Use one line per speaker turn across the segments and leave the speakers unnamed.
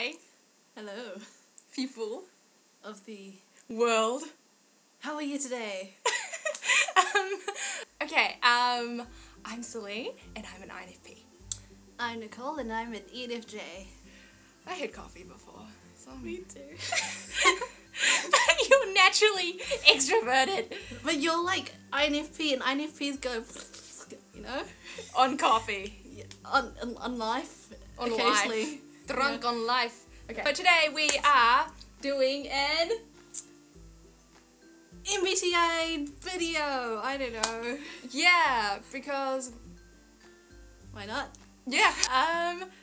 Hi.
Hello,
People
of the
world.
How are you today?
I'm Celine, and I'm an INFP.
I'm Nicole, and I'm an ENFJ.
I had coffee before, so
Me too.
But you're naturally extroverted
But you're like INFP, and INFPs go, you know,
on coffee,
on life,
on
occasionally.
life, drunk
Yeah.
on life. Okay. But today we are doing an
MBTI video. I don't know.
because
Why not?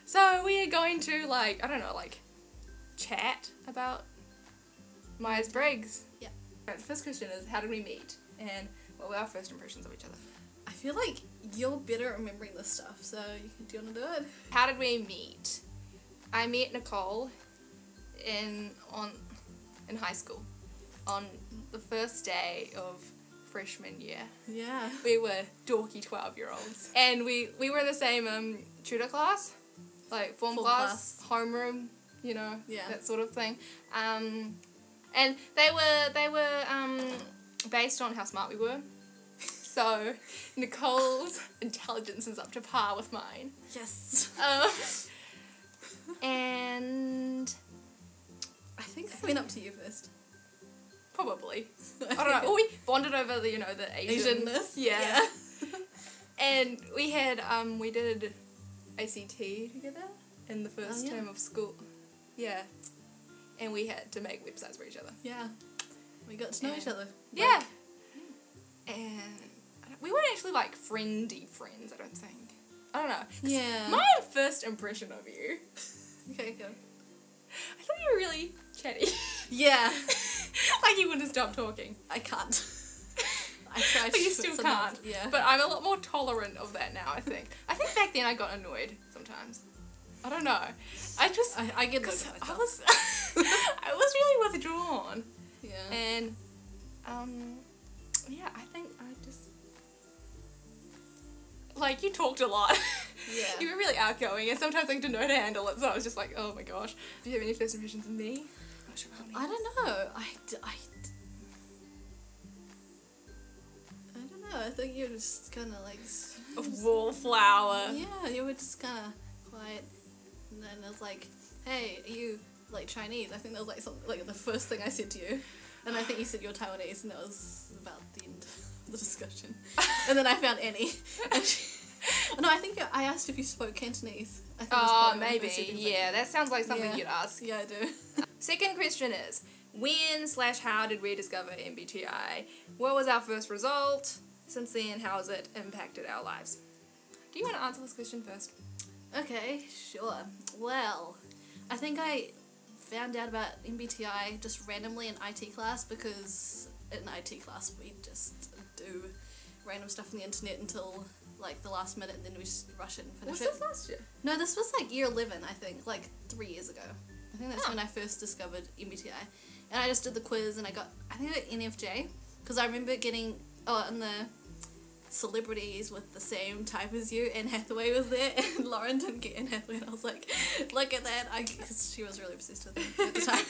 So we are going to chat about myers-briggs.
Yeah.
Right, the first question is, how did we meet, and what were our first impressions of each other?
I feel like you're better at remembering this stuff, so do you want to do it?
How did we meet? I met Nicole in high school on the first day of freshman year.
Yeah.
We were dorky 12-year-olds, and we were in the same tutor class, like form class, homeroom, that sort of thing. And they were based on how smart we were. So Nicole's intelligence is up to par with mine.
Yes.
And
I think I went up to you first.
probably. I don't know. Or we bonded over the
Asianness.
Yeah. And we had we did ACT together in the first term of school. Yeah. And we had to make websites for each other.
Yeah. We got to know each other.
Yeah. And we weren't actually friendy friends, I don't think. I don't know.
Yeah.
My first impression of you,
Okay, go.
I thought you were really chatty.
Yeah.
Like you wouldn't stop talking.
I can't. I try
But you still
sometimes.
can't.
Yeah.
But I'm a lot more tolerant of that now, I think. I think back then I got annoyed sometimes. I don't know.
I get those.
I was I was really withdrawn.
Yeah.
And I think I just you talked a lot.
Yeah.
You were really outgoing, and sometimes I didn't know how to handle it, so I was just like, oh my gosh. Do you have any first impressions of me?
I don't know. I don't know. I think you were just kind of
A wallflower.
Yeah, you were just kind of quiet. And then I was like, hey, are you Chinese? I think that was something the first thing I said to you. And I think you said you're Taiwanese, and that was about the end of the discussion. And then I found Annie. And I think I asked if you spoke Cantonese. I think
Oh, maybe. Yeah, that sounds like something you'd ask.
Yeah, I do.
Second question is, when/how did we discover MBTI? What was our first result? Since then, how has it impacted our lives? Do you want to answer this question first?
Okay, sure. Well, I think I found out about MBTI just randomly in IT class, because in IT class we just do random stuff on the internet until the last minute, and then we just rush it and finish
Was
it.
this last year?
No, this was year 11, I think, 3 years ago. I think that's when I first discovered MBTI. And I just did the quiz, and I got NFJ, because I remember getting, in the celebrities with the same type as you, Anne Hathaway was there, and Lauren didn't get Anne Hathaway, and I was like, look at that, because she was really obsessed with him at the time.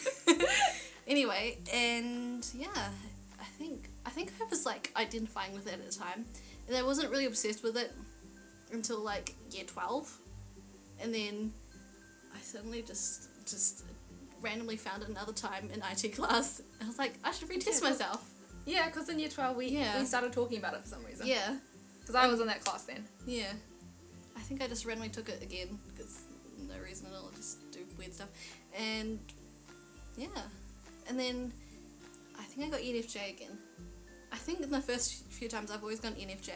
Anyway, and yeah, I think I was identifying with it at the time, and I wasn't really obsessed with it until year 12, and then I suddenly just randomly found it another time in IT class, and I was like, I should retest myself.
Yeah, because in year 12 we started talking about it for some reason.
Yeah.
Because I was in that class then.
Yeah. I think I just randomly took it again, because no reason at all, just do weird stuff. And yeah. And then I think I got ENFJ again. I think in the first few times I've always gone ENFJ.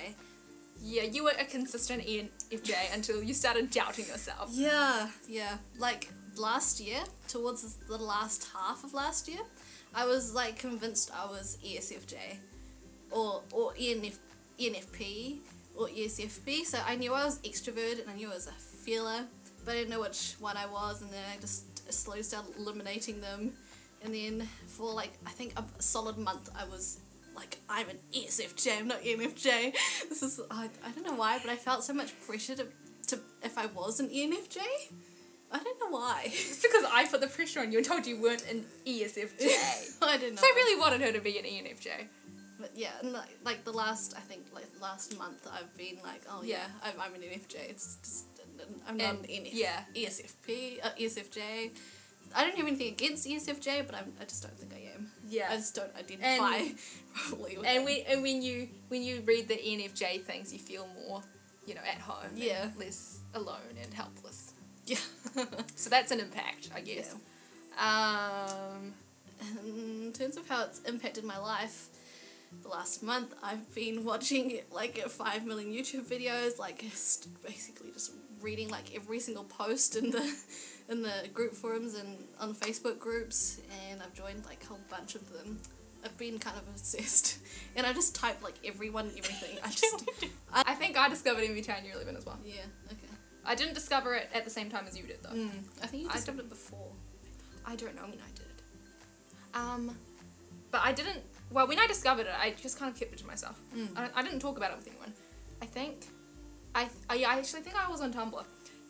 Yeah, you were a consistent ENFJ until you started doubting yourself.
Yeah. Last year, towards the last half of last year, I was convinced I was ESFJ or ENFP or ESFP. So I knew I was extrovert and I knew I was a feeler, but I didn't know which one I was, and then I just slowly started eliminating them. And then for I think a solid month I was I'm an ESFJ, I'm not ENFJ. This is, I don't know why, but I felt so much pressure to if I was an ENFJ. I don't know why.
It's because I put the pressure on you and told you weren't an ESFJ.
I didn't know.
So I really wanted her to be an ENFJ.
But yeah, and like the last month I've been like, oh yeah, I'm an ENFJ. It's just, I'm not an ESFP, ESFJ. I don't have anything against ESFJ, but I just don't think I am. Yeah. I just don't identify probably with it.
And when you read the ENFJ things, you feel more, at home.
Yeah.
And less alone and helpless.
Yeah.
So that's an impact, I guess.
Yeah. In terms of how it's impacted my life, the last month I've been watching 5 million YouTube videos, basically just reading every single post in the group forums and on Facebook groups, and I've joined a whole bunch of them. I've been kind of obsessed, and I just type everyone and everything.
I think I discovered MBTI in year 11 as well.
Yeah. Okay.
I didn't discover it at the same time as you did, though.
I think you discovered it before.
I don't know when I did. But I didn't. Well, when I discovered it, I just kind of kept it to myself. I didn't talk about it with anyone. I think. I actually think I was on Tumblr,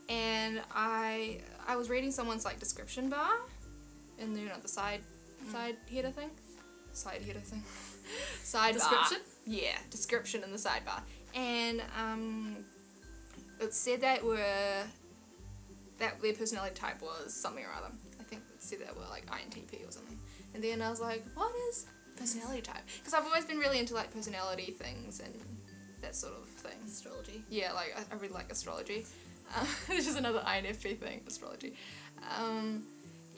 and I was reading someone's description bar, in the side header thing. Side header thing. Side
description.
Bar. Yeah, description in the sidebar, and it said that their personality type was something or other. I think it said that were INTP or something. And then I was like, what is personality type? Because I've always been really into personality things and that sort of thing.
Astrology.
Yeah, I really like astrology. It's just another INFP thing, astrology.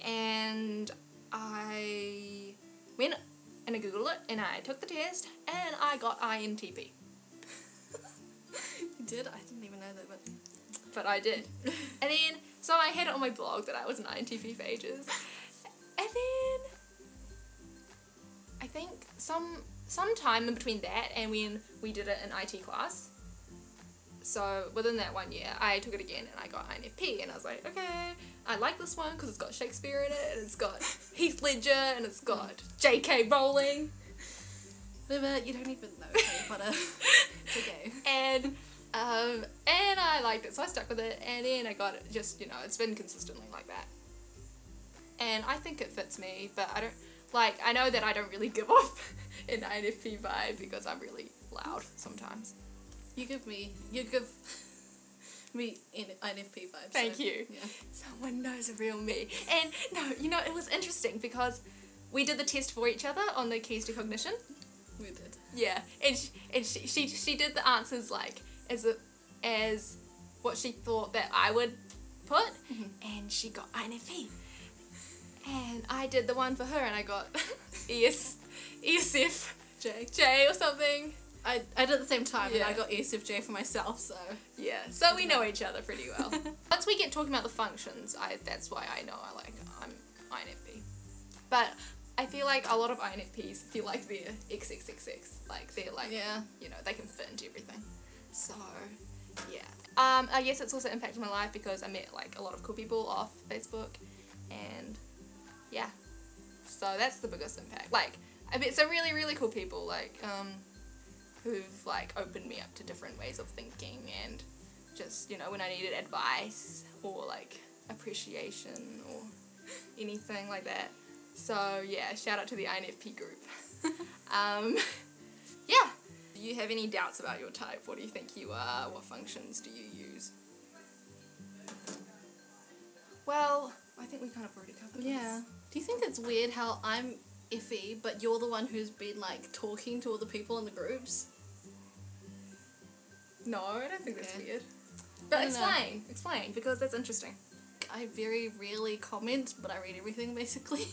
And I went and I googled it and I took the test and I got INTP.
You did? I didn't even know that,
but I did. And then, so I had it on my blog that I was an INTP for ages. And then, I think some time in between that and when we did it in IT class, so within that 1 year, I took it again and I got INFP, and I was like, okay, I like this one because it's got Shakespeare in it, and it's got Heath Ledger, and it's got J.K. Rowling.
But you don't even know Harry Potter. It's okay.
And I liked it, so I stuck with it, and then I got it just, it's been consistently like that. And I think it fits me, but I don't, I know that I don't really give off an INFP vibe because I'm really loud sometimes.
You give me INFP vibes.
Thank you.
Yeah.
Someone knows a real me. And no, it was interesting because we did the test for each other on the keys to cognition.
We did.
Yeah, and she did the answers as what she thought that I would put, and she got INFP. And I did the one for her, and I got ESFJ or something.
I did at the same time, and I got ESFJ for myself, so...
Yeah, so we know each other pretty well. Once we get talking about the functions, that's why I know I'm INFP. But I feel like a lot of INFPs feel like they're XXXX. They're they can fit into everything. So, yeah. I guess it's also impacted my life because I met a lot of cool people off Facebook, and yeah. So that's the biggest impact. I met some really, really cool people, who've opened me up to different ways of thinking, and just, when I needed advice or appreciation or anything like that. So yeah, shout out to the INFP group. Yeah. Do you have any doubts about your type? What do you think you are? What functions do you use? Well, I think we kind of already covered this.
Yeah. Do you think it's weird how I'm iffy, but you're the one who's been talking to all the people in the groups?
No, I don't think that's weird. But explain, because that's interesting.
I very rarely comment, but I read everything basically.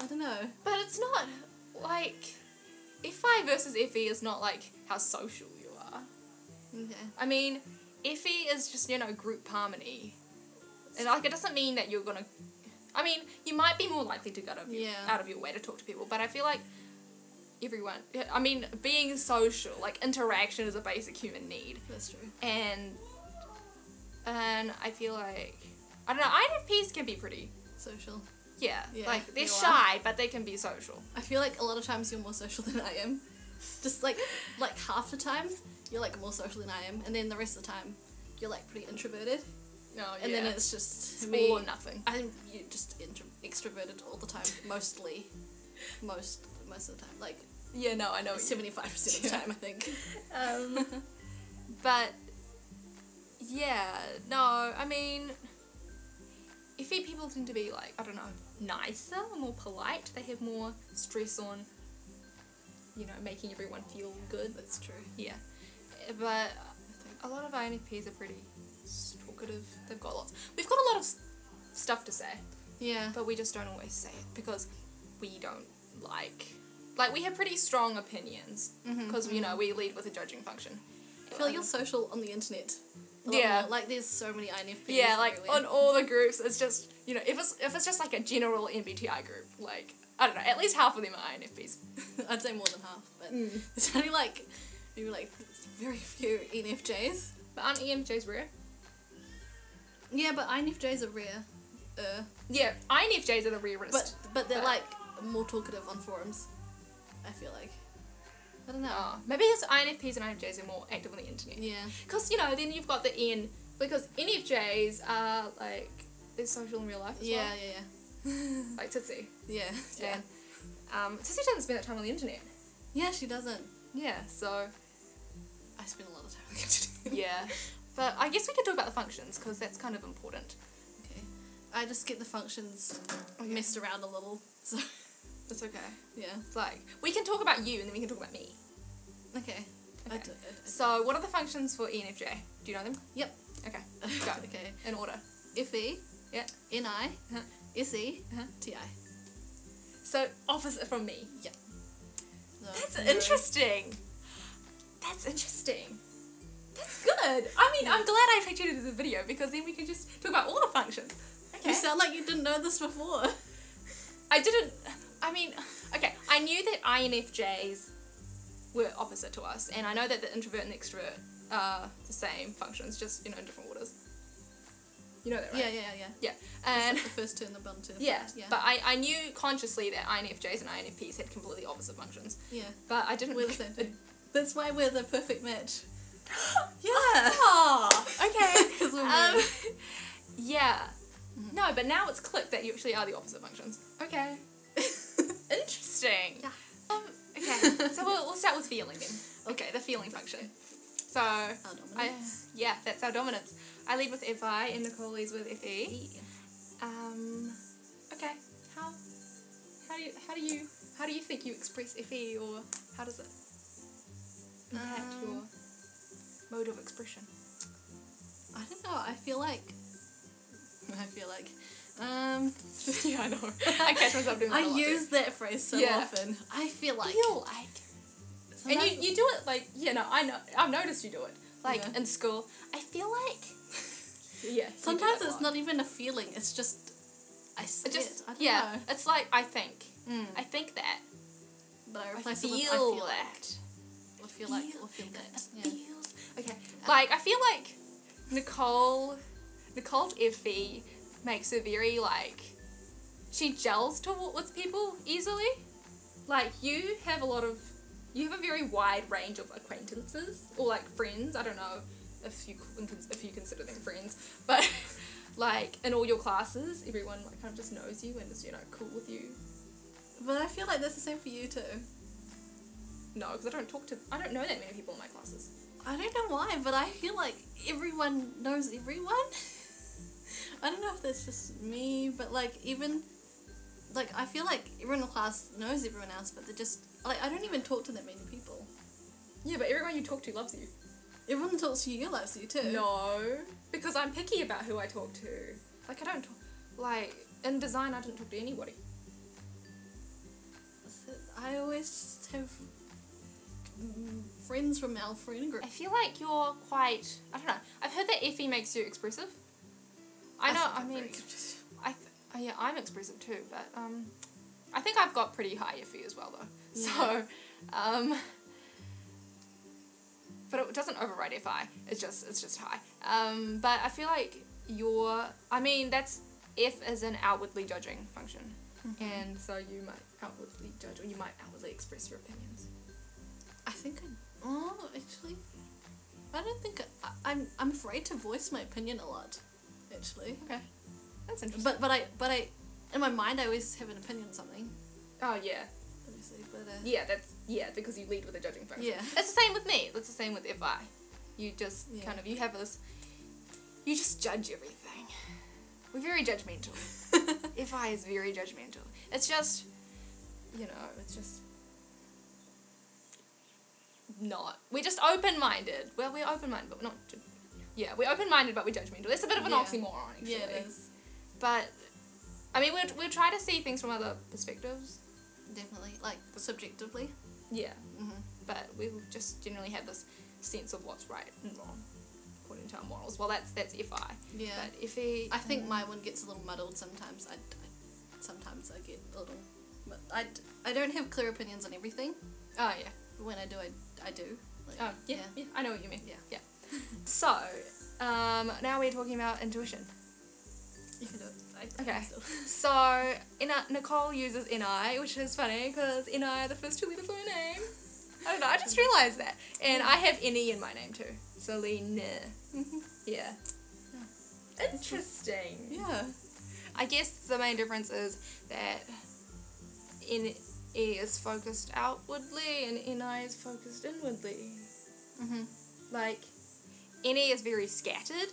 I don't know.
But it's not FI versus FE is not how social you are.
Okay.
I mean, FE is just, group harmony. And it doesn't mean that you're gonna... I mean, you might be more likely to go out of your way to talk to people, but I feel like everyone... I mean, being social, interaction is a basic human need.
That's true.
And I feel I don't know, INFPs can be pretty...
social.
Yeah, they're shy, but they can be social.
I feel like a lot of times you're more social than I am. Just half the time, you're more social than I am, and then the rest of the time, you're pretty introverted.
No,
and then it's just
it's
me
all or nothing.
I'm just extroverted all the time, most of the time, like
yeah, no, I know
75% of the time, I think.
But yeah, no, I mean, FE people tend to be like, I don't know, nicer, more polite. They have more stress on, you know, making everyone feel good.
That's true.
Yeah, but a lot of INFPs are pretty talkative. We've got a lot of stuff to say.
Yeah.
But we just don't always say it because we don't like we have pretty strong opinions because, you know, we lead with a judging function.
I feel like you're social on the internet.
Yeah.
Like, there's so many INFPs.
Yeah, like,
everywhere.
on all the groups, it's just, you know, if it's just like a general MBTI group, like, I don't know, at least half of them are INFPs.
I'd say more than half, but it's only like, maybe like very few ENFJs.
But aren't ENFJs rare?
Yeah, but INFJs are rare.
Yeah, INFJs are the rarest.
But they're like more talkative on forums, I feel like. I don't know.
Oh, maybe it's INFPs and INFJs are more active on the internet.
Yeah.
Because, you know, then you've got the because NFJs are, like, they're social in real life as well.
Yeah.
Like Titsy.
Yeah.
Titsy doesn't spend that time on the internet.
Yeah, she doesn't.
Yeah, so...
I spend a lot of time on the internet.
Yeah. But I guess we could talk about the functions, because that's kind of important.
Okay. I just get the functions messed around a little, so...
It's okay.
Yeah.
It's like, we can talk about you, and then we can talk about me.
Okay.
Okay. So, what are the functions for ENFJ? Do you know them?
Yep.
Okay. Go.
Okay.
In order.
FE.
Yeah.
NI. SE.
Uh-huh.
TI.
So, opposite from me.
Yeah. So,
That's interesting. That's interesting. That's good. I mean, I'm glad I picked you to do the video, because then we can just talk about all the functions. Okay.
You sound like you didn't know this before.
I knew that INFJs were opposite to us, and I know that the introvert and the extrovert are the same functions, just, you know, in different orders. You know that, right?
Yeah.
And
the first two and the bottom two.
yeah, but I knew consciously that INFJs and INFPs had completely opposite functions.
Yeah.
But I didn't...
We're the same thing. That's why we're the perfect match.
Yeah. Oh, okay.
Because we're
yeah. Mm-hmm. No, but now it's clicked that you actually are the opposite functions. Okay. Interesting.
Yeah.
Okay, so we'll start with feeling then. Okay, the feeling function. So,
our dominance.
that's our dominance. I lead with FI and Nicole leads with FE. Okay, how do you think you express FE, or how does it impact your mode of expression?
I don't know. I feel like.
Yeah, I know. I catch myself doing that a lot
use that phrase so often. I feel like. And
you do it like, you know, I know, I've noticed you do it. Like, in school, I feel like... Yeah.
Sometimes it's not even a feeling, it's just... I say it. I don't know.
It's like, I think. I think that.
But I
replace it
feel
with, I feel that.
Or feel like, or feel that. Yeah.
Feels. Okay. Like, I feel like Nicole's FE makes her very, like... She gels with people easily. Like, you have a very wide range of acquaintances, or like friends. I don't know if you consider them friends, but like in all your classes, everyone like kind of just knows you and is, you know, cool with you.
But I feel like that's the same for you too.
No, because I don't know that many people in my classes.
I don't know why, but I feel like everyone knows everyone. I don't know if that's just me, but like even like I feel like everyone in the class knows everyone else, but they're just like, I don't even talk to that many people.
Yeah, but everyone you talk to loves you.
Everyone who talks to you loves you too.
No, because I'm picky about who I talk to. Like, I don't talk... Like, in design, I didn't talk to anybody.
I always just have friends from our friend group.
I feel like you're quite... I don't know. I've heard that FE makes you expressive. I'm expressive too, but I think I've got pretty high FE as well though. Yeah. So, but it doesn't override FI. It's just high. But I feel like that's F is an outwardly judging function, and so you might outwardly judge, or you might outwardly express your opinions.
I don't think I'm afraid to voice my opinion a lot. actually.
Okay. That's interesting.
But I, in my mind, I always have an opinion on something.
Oh, yeah.
Obviously, but
because you lead with a judging function.
Yeah.
It's the same with me. It's the same with FI. You just you have this, you just judge everything. We're very judgmental. FI is very judgmental. It's just, it's just not. We're just open-minded. Well, we're open-minded, but we're not. Yeah, we're open-minded, but we're judgmental. It's a bit of an oxymoron, actually.
Yeah, it is.
But, I mean, we'll try to see things from other perspectives.
Definitely, like, subjectively.
Yeah. But we will just generally have this sense of what's right and wrong according to our morals. Well, that's FI.
Yeah.
But FE...
I think my one gets a little muddled sometimes. Sometimes I get a little... But I don't have clear opinions on everything.
Oh, yeah.
But when I do, I do.
Like, yeah. I know what you mean. Yeah. So, now we're talking about intuition.
You can do it.
Okay. So, Nicole uses NI, which is funny because NI are the first two letters of my name. I don't know, I just realised that. And I have NE in my name too. So, Lee-ne. Yeah. Interesting.
Yeah.
I guess the main difference is that NE is focused outwardly and NI is focused inwardly. Like, NE is very scattered.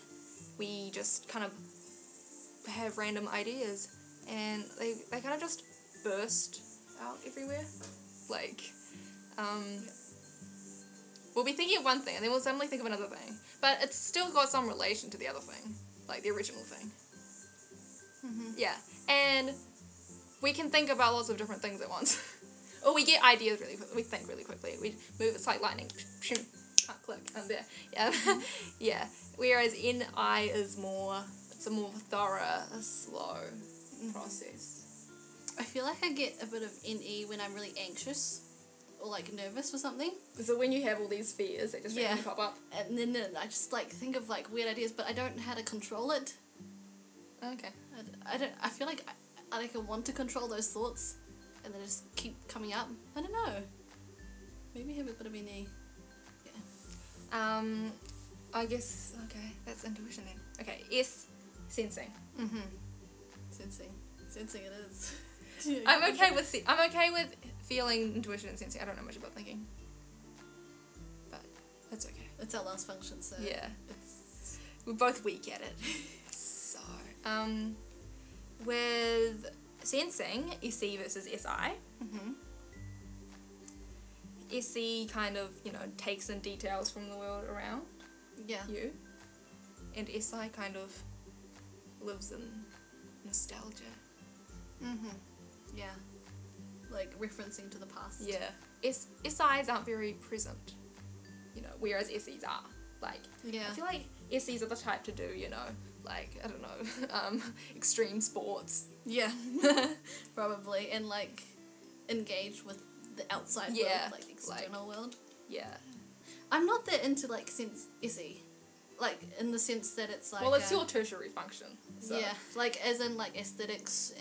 We just kind of have random ideas and they kind of just burst out everywhere. Like, we'll be thinking of one thing and then we'll suddenly think of another thing. But it's still got some relation to the other thing. Like the original thing. Yeah. And we can think about lots of different things at once. Or we get ideas really quickly. We think really quickly. We move, it's like lightning. Click, and there. Yeah. Yeah. Whereas NI is it's a more thorough, a slow process.
I feel like I get a bit of NE when I'm really anxious or like nervous or something.
So when you have all these fears that just randomly pop up.
And then I just like think of like weird ideas, but I don't know how to control it.
Okay.
I feel like I want to control those thoughts and they just keep coming up. I don't know. Maybe have a bit of NE. Yeah.
I guess, okay, that's intuition then. Okay, S, sensing.
Sensing it is.
I'm okay with feeling intuition and sensing. I don't know much about thinking. But that's okay.
It's our last function, so
yeah. We're both weak at it. So, with sensing, SE versus SI. SE kind of, takes in details from the world around you. And SI kind of lives in nostalgia.
Yeah. Like referencing to the past.
Yeah. SIs aren't very present, whereas SEs are. Like, I feel like SEs are the type to do, like, I don't know, extreme sports.
Yeah. Probably. And like engage with the outside world, like external world.
Yeah.
I'm not that into like SE. Like in the sense that it's like...
Well, it's your tertiary function. So.
Yeah, like as in like aesthetics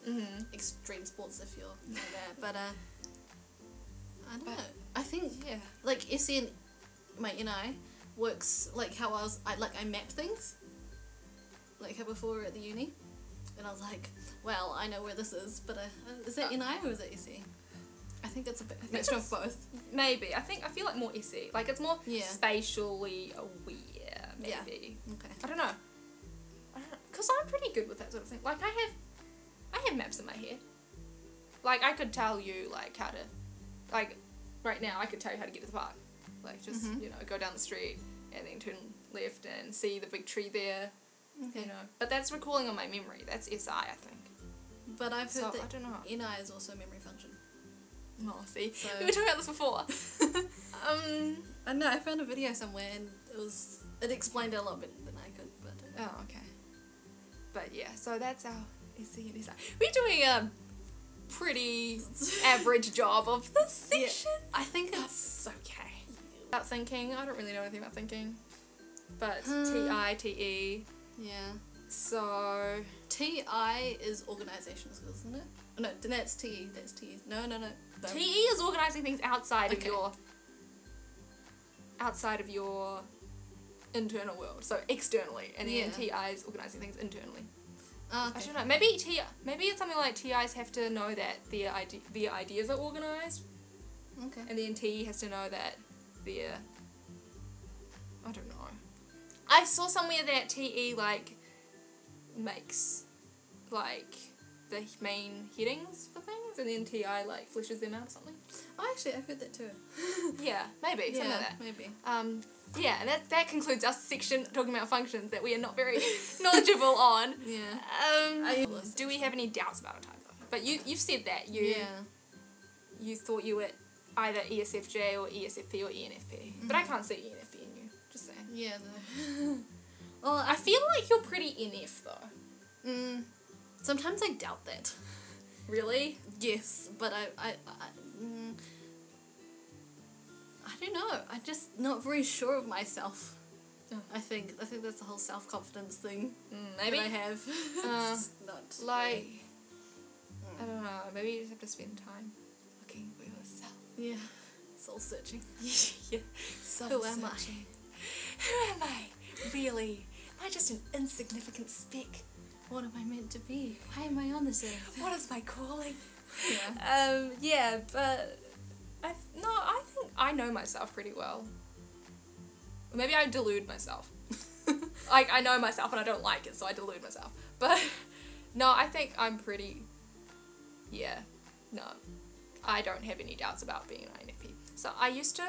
and extreme sports if you're like that. But I don't know. I think like SE and my NI works like how I map things. Like how before we were at the uni. And I was like, well, I know where this is, but is that NI or is it SE? I think it's a bit mixture of both. Maybe.
I feel like more SE. Like it's more spatially aware, maybe.
Yeah. Okay.
I don't know. Because I'm pretty good with that sort of thing. Like I have maps in my head. Like I could tell you like how to, like right now I could tell you how to get to the park. Like just, go down the street and then turn left and see the big tree there. Okay. But that's recalling on my memory. That's SI, I think.
But I've heard that
I don't know.
NI is also a memory function.
Oh, see? So, we were talking about this before.
I know, I found a video somewhere and it explained it a lot better than I could, but...
Oh, okay. But yeah, so that's our SE and SI. We're doing a pretty average job of this section.
Yeah, I think it's okay.
About thinking, I don't really know anything about thinking. But TI, TE.
Yeah.
So...
TI is organisational skills, isn't it? Oh, no, that's TE. That's TE. No.
TE is organising things outside of your internal world, so externally, and then TI is organising things internally.
Oh, okay.
I don't know. Maybe it's something like TIs have to know that their ideas are organised.
Okay.
And then TE has to know that their... I don't know. I saw somewhere that TE, like, makes, like, the main headings for things, and then TI, like, fleshes them out or something.
Oh, actually, I've heard that too.
Yeah, maybe. Something like that.
Maybe.
Yeah, and that concludes our section talking about functions that we are not very knowledgeable on.
Yeah.
Do we have any doubts about a type, though? But you've said that. You thought you were either ESFJ or ESFP or ENFP. But I can't see ENFP in you. Just saying.
Yeah, no. Well,
I feel like you're pretty NF, though.
Sometimes I doubt that.
Really?
Yes, but I don't know. I'm just not very sure of myself. Oh. I think that's the whole self-confidence thing
maybe
that I have. Not
like I don't know. Maybe you just have to spend time looking for yourself.
Yeah, soul searching.
Yeah,
Who am I?
Who am I? Really? Am I just an insignificant speck?
What am I meant to be? Why am I on this earth?
What is my calling?
Yeah.
Yeah, but I think I know myself pretty well. Maybe I delude myself. Like, I know myself and I don't like it, so I delude myself. But, no, I think I'm pretty... Yeah. No. I don't have any doubts about being an INFP. So, I used to...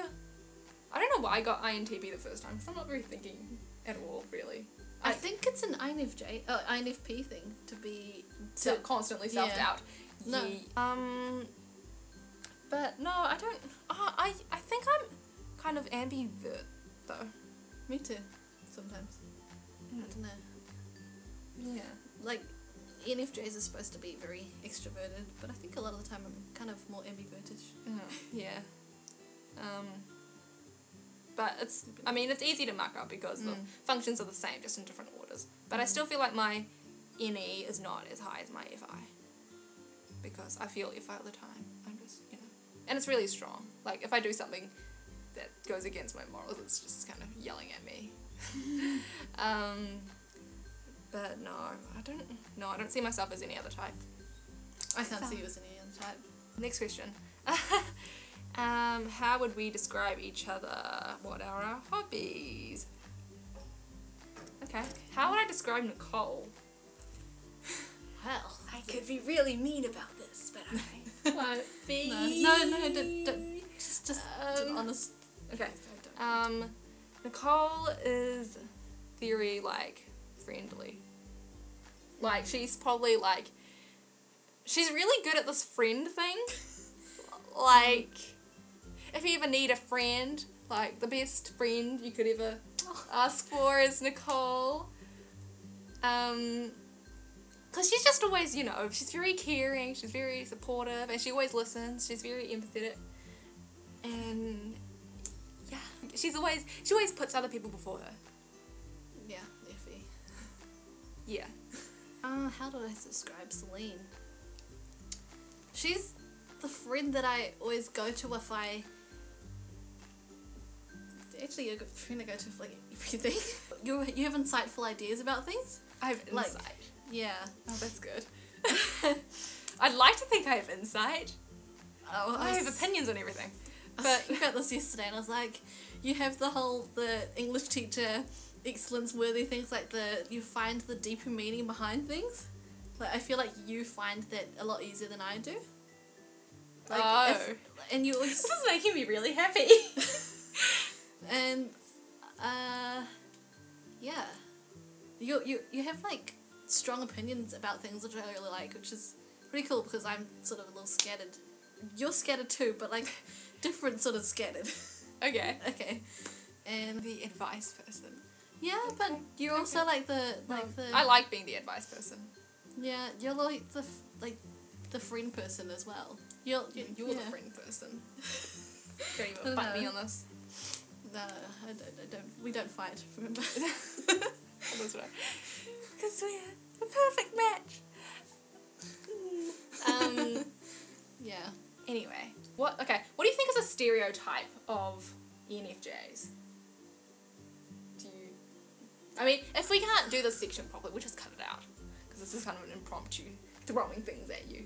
I don't know why I got INTP the first time, because I'm not very thinking at all, really.
I think it's an INFP thing to be...
To constantly self-doubt.
No.
Yeah. But, no, I don't... I think I'm kind of ambivert, though.
Me too, sometimes. I don't know.
Yeah.
Like, ENFJs are supposed to be very extroverted, but I think a lot of the time I'm kind of more ambivertish.
Yeah. But it's easy to muck up because the functions are the same, just in different orders. But I still feel like my NE is not as high as my FI. Because I feel FI all the time. I'm just, and it's really strong. Like, if I do something that goes against my morals, it's just kind of yelling at me. But no, I don't see myself as any other type.
I can't see you as any other type.
Next question. How would we describe each other? What are our hobbies? Okay. How would I describe Nicole?
Well,
I could be really mean about this, but I won't be.
No, don't. Just honest.
Okay. Nicole is very, like, friendly. Like, she's probably, like, she's really good at this friend thing. Like, if you ever need a friend, like, the best friend you could ever ask for is Nicole. Because she's just always, she's very caring, she's very supportive, and she always listens, she's very empathetic. And, yeah, she always puts other people before her.
Yeah, Effie.
Yeah.
How do I describe Celine? She's the friend that I always go to if I... Actually, a good friend I go to for, like, everything. You have insightful ideas about things?
I have insight.
Like, yeah.
Oh, that's good. I'd like to think I have insight.
Oh,
I have opinions on everything.
I was thinking about this yesterday and I was like, you have the English teacher excellence worthy things, like you find the deeper meaning behind things. Like, I feel like you find that a lot easier than I do. Like, and you always...
This is making me really happy.
And, yeah. You have, like, strong opinions about things, which I really like, which is pretty cool because I'm sort of a little scattered. You're scattered too, but, like, different sort of scattered.
Okay.
Okay. And
the advice person.
Yeah, but you're also like the
I like being the advice person.
Yeah, you're like the friend person as well. You're
the friend person. Don't even fight me on this.
No, I don't. We don't fight. Remember?
That's right. Because we're a perfect match.
Yeah.
Anyway, what do you think is a stereotype of ENFJs? I mean, if we can't do this section properly, we'll just cut it out. Because this is kind of an impromptu throwing things at you.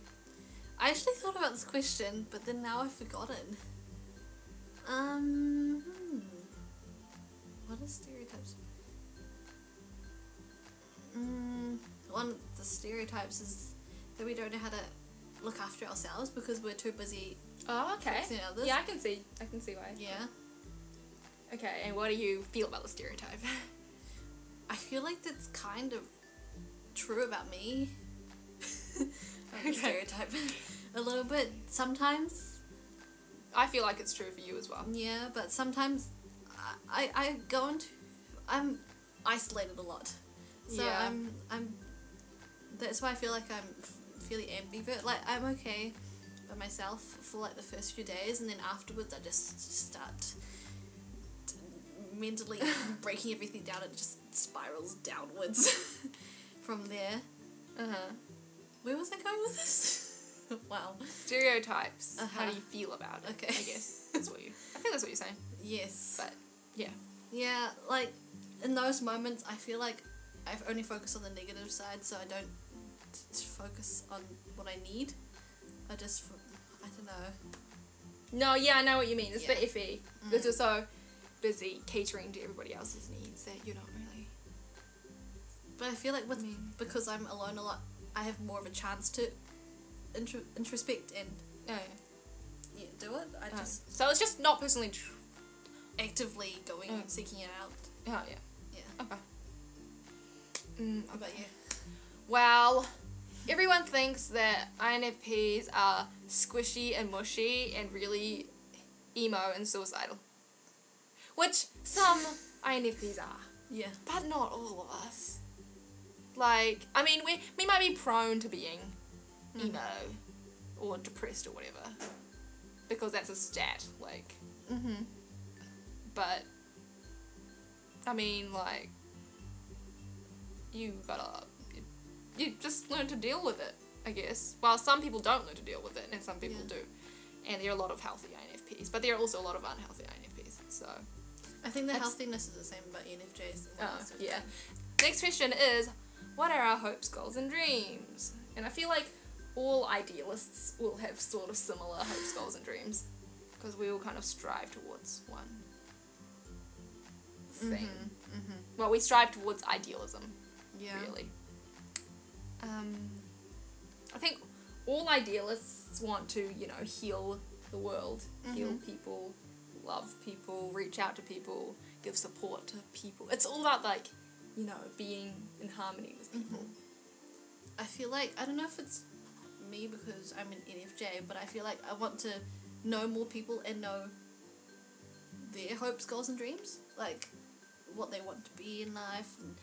I actually thought about this question, but then now I've forgotten. What are stereotypes? One of the stereotypes is that we don't know how to look after ourselves because we're too busy.
Oh, okay.
Fixing others.
Yeah, I can see why.
Yeah.
Okay, and what do you feel about the stereotype?
I feel like that's kind of true about me.
Okay.
Stereotype a little bit sometimes.
I feel like it's true for you as well.
Yeah, but sometimes I go into, I'm isolated a lot. So
yeah.
I'm that's why I feel like I'm fairly ambivert. Like I'm okay by myself for like the first few days, and then afterwards I just start mentally breaking everything down. It just spirals downwards from there. Where was I going with this? Wow.
Stereotypes. How do you feel about it?
Okay.
I guess I think that's what you're saying.
Yes.
But yeah.
Yeah, like in those moments I feel like I've only focused on the negative side, so I don't focus on what I need. I don't know.
No, yeah, I know what you mean. It's
Yeah.
a bit iffy. Because you're so busy catering to everybody else's needs that you don't really...
But I feel like because I'm alone a lot, I have more of a chance to introspect and do it. I just
so it's just not personally
actively going and seeking it out.
Oh, yeah.
Yeah.
Okay.
How about you?
Well, everyone thinks that INFPs are squishy and mushy and really emo and suicidal. Which some INFPs are.
Yeah.
But not all of us. Like, I mean, we might be prone to being emo or depressed or whatever. Because that's a stat, like. But, I mean, like, you just learn to deal with it, I guess. Well, some people don't learn to deal with it, and some people do. And there are a lot of healthy INFPs, but there are also a lot of unhealthy INFPs, so...
I think the healthiness is the same about ENFJs.
Yeah. Next question is, what are our hopes, goals, and dreams? And I feel like all idealists will have sort of similar hopes, goals, and dreams. Because we all kind of strive towards one thing. Well, we strive towards idealism, really. I think all idealists want to, heal the world, heal people, love people, reach out to people, give support to people. It's all about, like, being in harmony with people.
I feel like, I don't know if it's me because I'm an NFJ, but I feel like I want to know more people and know their hopes, goals, and dreams. Like, what they want to be in life, and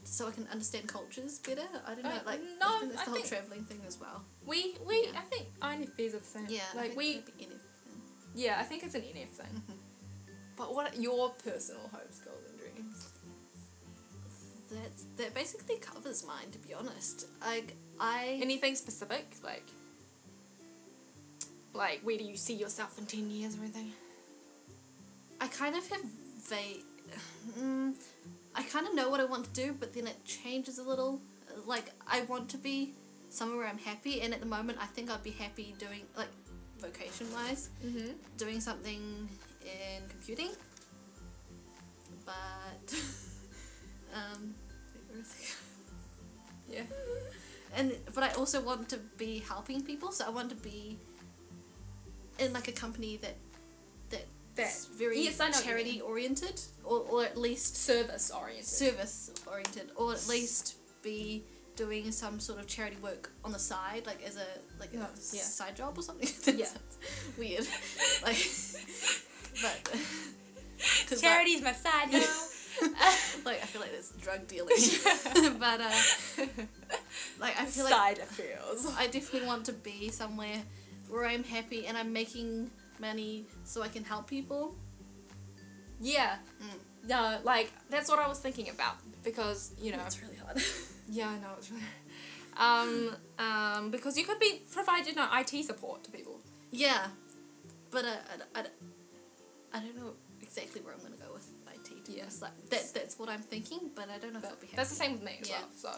so I can understand cultures better. I don't know, like, I think that's the whole travelling thing as well.
I think INFPs are the same.
Yeah,
like,
I think maybe NF.
Yeah, I think it's an NF thing. But what are your personal hopes, goals, and dreams?
That basically covers mine, to be honest. Like,
Anything specific? Like, where do you see yourself in 10 years or anything?
I kind of have I kind of know what I want to do, but then it changes a little. Like, I want to be somewhere where I'm happy, and at the moment I think I'd be happy doing, like, vocation-wise, doing something in computing. But,
yeah.
But I also want to be helping people, so I want to be in, like, a company that's very charity oriented, or at least service oriented, or at least be doing some sort of charity work on the side, like as a side job or something. That sounds weird. Like, but
charity's my side job.
Like, I feel like that's drug dealing. But like, I feel like
side affairs.
I definitely want to be somewhere where I'm happy and I'm making money so I can help people.
Yeah. No, like, that's what I was thinking about, because,
It's really hard.
Yeah, I know, it's really because you could provide, IT support to people.
Yeah. But I don't know exactly where I'm going to go with IT, Yes, like that's what I'm thinking, but I don't know if I'll be happy.
That's the same with me as well. So,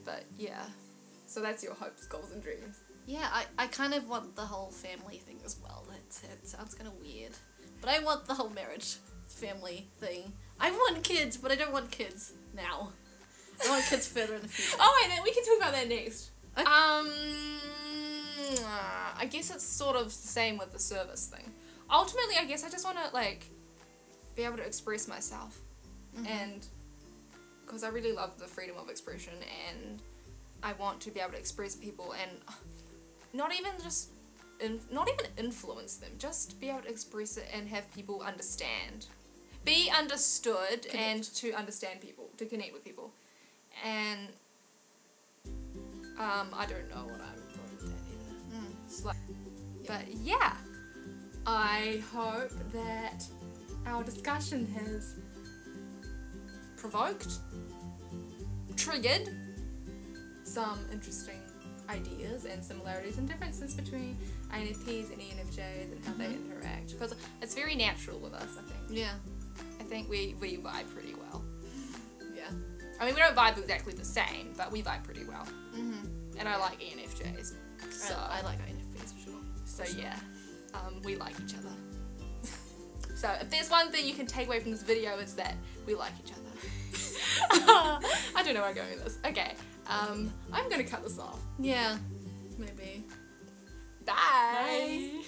but yeah, so that's your hopes, goals, and dreams.
Yeah, I kind of want the whole family thing as well. It sounds kind of weird, but I want the whole marriage family thing. I want kids, but I don't want kids now. I want kids further in the future.
Oh wait, then we can talk about that next.
Okay.
I guess it's sort of the same with the service thing. Ultimately, I guess I just want to like be able to express myself, and because I really love the freedom of expression, and I want to be able to express people, and not even influence them, just be able to express it and have people understand, be understood, and to understand people, to connect with people, and I don't know what I'm doing with that either. It's like, but yeah, I hope that our discussion has provoked, triggered some interesting ideas and similarities and differences between INFPs and ENFJs and how they interact, because it's very natural with us, I think.
Yeah.
I think we vibe pretty well.
Yeah.
I mean, we don't vibe exactly the same, but we vibe pretty well. And I like ENFJs. So
I like INFPs for sure.
So yeah, we like each other. So if there's one thing you can take away from this video, it's that we like each other. I don't know where I'm going with this. Okay, I'm gonna cut this off.
Yeah, maybe.
Bye.